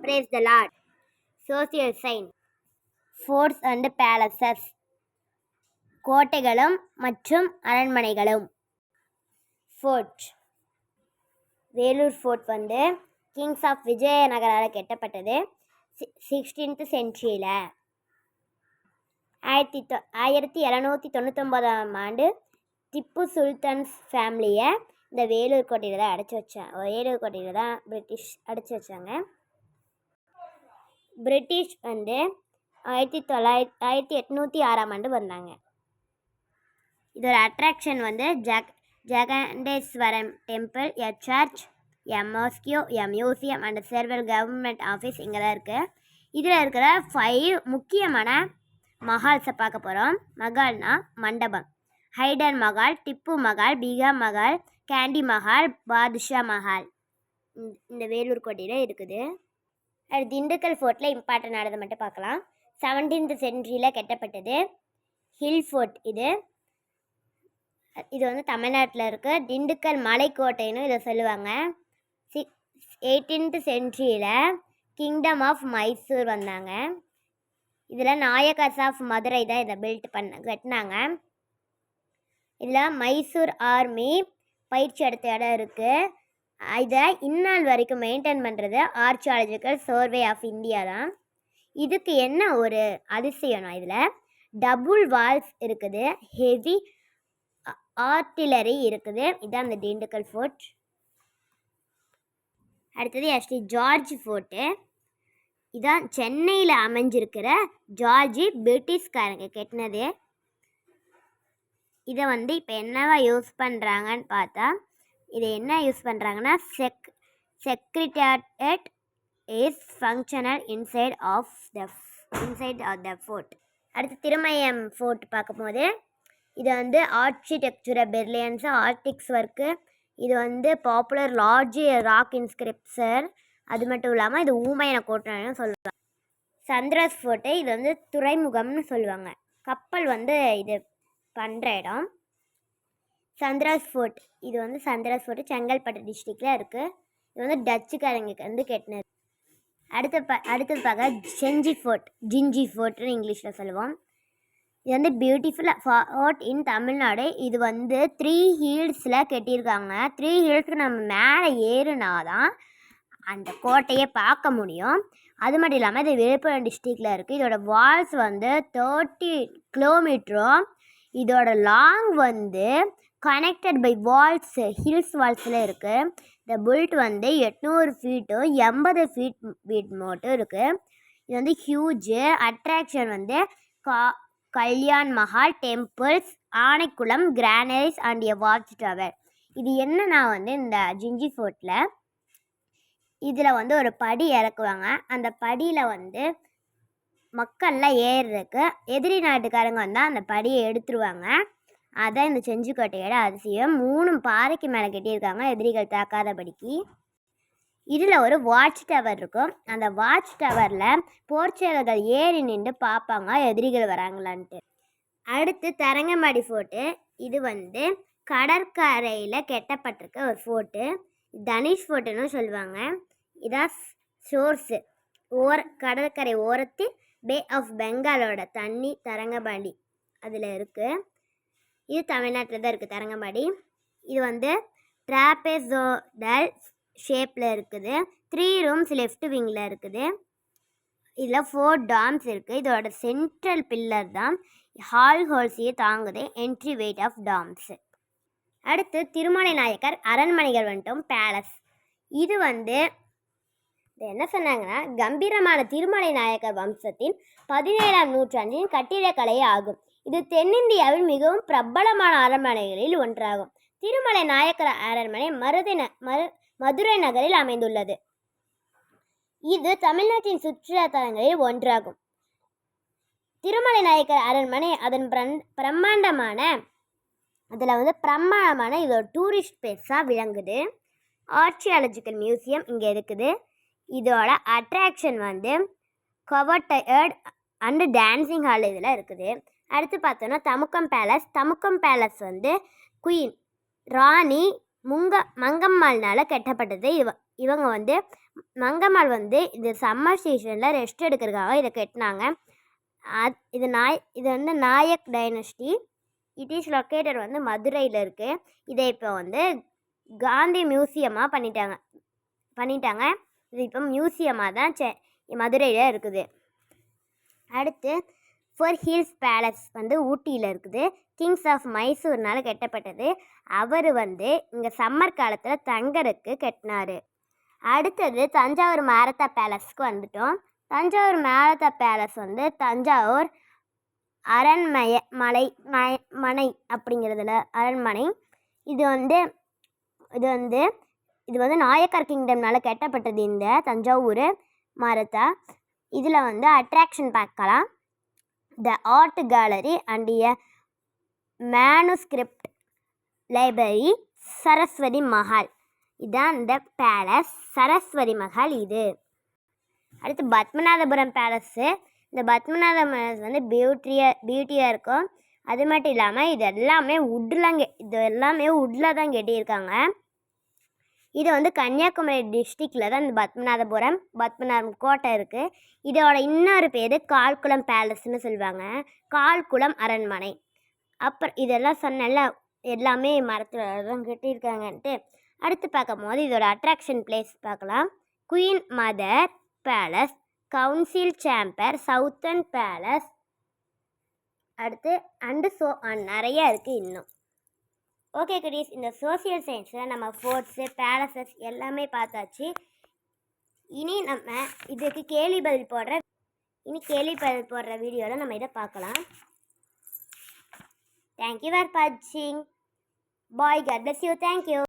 Praise the Lord. Social sign. Forts and palaces. கோட்டைகளும் மற்றும் அரண்மனைகளும். Fort. Vellore fort வந்து Kings of விஜயநகரால் கட்டப்பட்டது 16th சென்ச்சுரியில். 1799 ஆண்டு Tipu sultans ஃபேமிலியை இந்த வேலூர் கோட்டையில் தான் வேலூர் கோட்டையில் தான் பிரிட்டிஷ் அடைச்சி வச்சாங்க. பிரிட்டிஷ் வந்து 1806 ஆண்டு வந்தாங்க. இதோட அட்ராக்ஷன் வந்து Jagandeswaram temple, a church, a mosque, a museum and several government office இங்கே தான் இருக்குது. இதில் இருக்கிற 5 முக்கியமான மஹால்ஸை பார்க்க போகிறோம். மஹால்னா மண்டபம். ஹைடர் மஹால், டிப்பு மஹால், பீகா மஹால், கேண்டி மஹால், பாதுஷா மஹால் இந்த வேலூர் கோட்டையில் இருக்குது. அது திண்டுக்கல் ஃபோர்ட்டில் இம்பார்ட்டன் ஆனதை மட்டும் பார்க்கலாம். 17th சென்ச்சுரியில் கட்டப்பட்டது ஹில் ஃபோர்ட். இது வந்து தமிழ்நாட்டில் இருக்குது. திண்டுக்கல் மலைக்கோட்டைன்னு இதை சொல்லுவாங்க. 18th சென்ச்சுரியில் கிங்டம் ஆஃப் மைசூர் வந்தாங்க. இதில் நாயக்கர்ஸ் ஆஃப் மதுரை தான் இதை கட்டினாங்க. இதில் மைசூர் ஆர்மி பயிற்சி எடுத்த இடம் இருக்குது. இதை இந்நாள் வரைக்கும் மெயின்டைன் பண்ணுறது ஆர்ச்சியாலஜிக்கல் சர்வே ஆஃப் இந்தியா தான். இதுக்கு என்ன ஒரு அதிசயம்னா இதில் டபுள் வால்ஸ் இருக்குது, ஹெவி ஆர்ட்டிலரி இருக்குது. இதான் அந்த திண்டுக்கல் ஃபோர்ட். அடுத்தது எஸ்டி ஜார்ஜ் ஃபோர்ட்டு. இதான் சென்னையில் அமைஞ்சிருக்கிற ஜார்ஜி பிரிட்டிஷ்காரங்க கட்டினது. இதை வந்து இப்போ என்னவா யூஸ் பண்ணுறாங்கன்னு பார்த்தா, இதை என்ன யூஸ் பண்ணுறாங்கன்னா secretariat is functional inside of the fort. அடுத்து திருமயம் ஃபோர்ட் பார்க்கும்போது இது வந்து ஆர்கிடெக்சர் பிரில்லியன்ஸு, ஆர்டிக்ஸ் ஒர்க்கு. இது வந்து பாப்புலர் லார்ஜ் ராக் இன்ஸ்கிரிப்சர். அது மட்டும் இல்லாமல் இது ஊமையன கோட்டைன்னு சொல்லுவாங்க. சந்திராஸ் ஃபோர்ட்டு இது வந்து துறைமுகம்னு சொல்லுவாங்க. கப்பல் வந்து இது பண்ணுற இடம். சந்திராஸ் ஃபோர்ட் இது வந்து சந்திராஸ் ஃபோர்ட்டு செங்கல்பட்டு டிஸ்ட்ரிக்டில் இருக்குது. இது வந்து டச்சுக்காரங்களுக்கு வந்து கட்டினது. அடுத்தது பார்க்க ஜிஞ்சி ஃபோர்ட்னு இங்கிலீஷில் சொல்லுவோம். இது வந்து பியூட்டிஃபுல் ஃபோர்ட் இன் தமிழ்நாடு. இது வந்து 3 ஹில்ஸில் கட்டியிருக்காங்க. 3 ஹில்ஸ்க்கு நம்ம மேலே ஏறுனாதான் அந்த கோட்டையை பார்க்க முடியும். அது மட்டும் இல்லாமல் இது விழுப்புரம் டிஸ்ட்ரிக்டில் இருக்குது. இதோட வால்ஸ் வந்து 30 கிலோமீட்டரும், இதோட லாங் வந்து கனெக்டட் பை வால்ஸ் ஹில்ஸ் வால்ஸில் இருக்குது. இந்த புல்ட் வந்து 800 ஃபீட்டும் 80 ஃபீட் மட்டும் இருக்குது. இது வந்து ஹியூஜு. அட்ராக்ஷன் வந்து Kalyan Mahal, temples, Anaikulam, granaries and a watch tower. இது என்னன்னா வந்து இந்த ஜிஞ்சி ஃபோர்ட்டில் இதில் வந்து ஒரு படி இறக்குவாங்க. அந்த படியில் வந்து மக்கள்லாம் ஏறுறதுக்கு எதிரி நாட்டுக்காரங்க வந்தால் அந்த படியை எடுத்துருவாங்க. அதான் இந்த செஞ்சிக்கோட்டையோட அதிசயம். 3 பாறைக்கு மேலே கட்டியிருக்காங்க எதிரிகள் தாக்காதபடிக்கு. இதில் ஒரு வாட்ச் டவர் இருக்கும். அந்த வாட்ச் டவரில் போர்ச்சுகர்கள் ஏறி நின்று பார்ப்பாங்க எதிரிகள் வராங்களான்ட்டு. அடுத்து தரங்கம்பாடி ஃபோர்ட்டு. இது வந்து கடற்கரையில் கட்டப்பட்டிருக்க ஒரு ஃபோர்ட்டு. தனுஷ் ஃபோர்ட்டுன்னு சொல்லுவாங்க. இதான் சோர்ஸு. கடற்கரை ஓரத்தில் பே ஆஃப் பெங்காலோட தண்ணி தரங்கம்பாடி அதில் இருக்குது. இது தமிழ்நாட்டில் தான் இருக்குது தரங்கம்பாடி. இது வந்து ட்ராபெசோடல் ஷேப்பில் இருக்குது. 3 ரூம்ஸ் லெஃப்ட் விங்கில் இருக்குது. இதில் 4 டாம்ஸ் இருக்குது. இதோட சென்ட்ரல் பில்லர் தான் ஹோல்ஸையே தாங்குது. Entry weight of domes. அடுத்து திருமலை நாயக்கர் அரண்மனைகள் வந்துட்டோம், பேலஸ். இது வந்து என்ன சொன்னாங்கன்னா கம்பீரமான திருமலை நாயக்கர் வம்சத்தின் 17ஆம் நூற்றாண்டின் கட்டிடக்கலை ஆகும். இது தென்னிந்தியாவில் மிகவும் பிரபலமான அரண்மனைகளில் ஒன்றாகும். திருமலை நாயக்கர் அரண்மனை மதுரை நகரில் அமைந்துள்ளது. இது தமிழ்நாட்டின் சுற்றுலா தலங்களில் ஒன்றாகும். திருமலை நாயக்கர் அரண்மனை அதன் பிரம்மாண்டமான இதோட டூரிஸ்ட் பிளேஸாக விளங்குது. ஆர்ச்சியாலஜிக்கல் மியூசியம் இங்கே இருக்குது. இதோட அட்ராக்ஷன் வந்து கவர்டயர்ட் அண்டு டான்ஸிங் ஹால் இதில் இருக்குது. அடுத்து பார்த்தோன்னா தமுக்கம் பேலஸ் வந்து குயின் ராணி மங்கம்மாள்னால் கட்டப்பட்டது. இவங்க வந்து மங்கம்மாள் வந்து இது சம்மர் சீசனில் ரெஸ்ட் எடுக்கிறதுக்காக இதை கட்டினாங்க. இது வந்து Nayak dynasty. It is located வந்து மதுரையில் இருக்குது. இதை இப்போ வந்து காந்தி மியூசியமாக பண்ணிட்டாங்க. இது இப்போ மியூசியமாக தான் மதுரையில் இருக்குது. அடுத்து ஃபோர் ஹில்ஸ் பேலஸ் வந்து ஊட்டியில் இருக்குது. கிங்ஸ் ஆஃப் மைசூர்னால் கட்டப்பட்டது. அவர் வந்து இங்கே சம்மர் காலத்தில் தங்கருக்கு கட்டினார். அடுத்தது தஞ்சாவூர் மாரத்தா பேலஸ்க்கு வந்துட்டோம். தஞ்சாவூர் மாரத்தா பேலஸ் வந்து தஞ்சாவூர் மனை அப்படிங்கிறதுல அரண்மனை. இது வந்து நாயக்கர் கிங்டம்னால கட்டப்பட்டது இந்த தஞ்சாவூர் மாரத்தா. இதில் வந்து அட்ராக்ஷன் பார்க்கலாம். The art gallery and a manuscript library, Saraswati Mahal. இதுதான் இந்த பேலஸ், சரஸ்வதி மஹால் இது. அடுத்து பத்மநாபபுரம் பேலஸ்ஸு. இந்த பத்மநாப பேலஸ் வந்து பியூட்டியாக இருக்கும். அது மட்டும் இல்லாமல் இது எல்லாமே வுட்டில் தான் கட்டியிருக்காங்க. இது வந்து கன்னியாகுமரி டிஸ்ட்ரிக்டில் தான் இந்த பத்மநாபம் கோட்டை இருக்குது. இதோட இன்னொரு பேர் கால்குளம் பேலஸ்ன்னு சொல்லுவாங்க, கால்குளம் அரண்மனை. அப்புறம் இதெல்லாம் சொன்னல எல்லாமே மரத்தில் தான் கட்டியிருக்காங்கன்ட்டு. அடுத்து பார்க்கும் போது இதோட அட்ராக்ஷன் பிளேஸ் பார்க்கலாம். Queen mother palace, council chamber, southern palace, அடுத்து நிறைய இருக்குது இன்னும். ஓகே குட்டீஸ், இந்த சோசியல் சயின்ஸில் நம்ம ஃபோர்ட்ஸு பேலஸஸ் எல்லாமே பார்த்தாச்சு. இனி நம்ம இதுக்கு கேள்வி பதில் போடுற வீடியோவில் நம்ம இதை பார்க்கலாம். தேங்க்யூ ஃபார் வாட்சிங். பாய், காட் பிளஸ் யூ. தேங்க்யூ.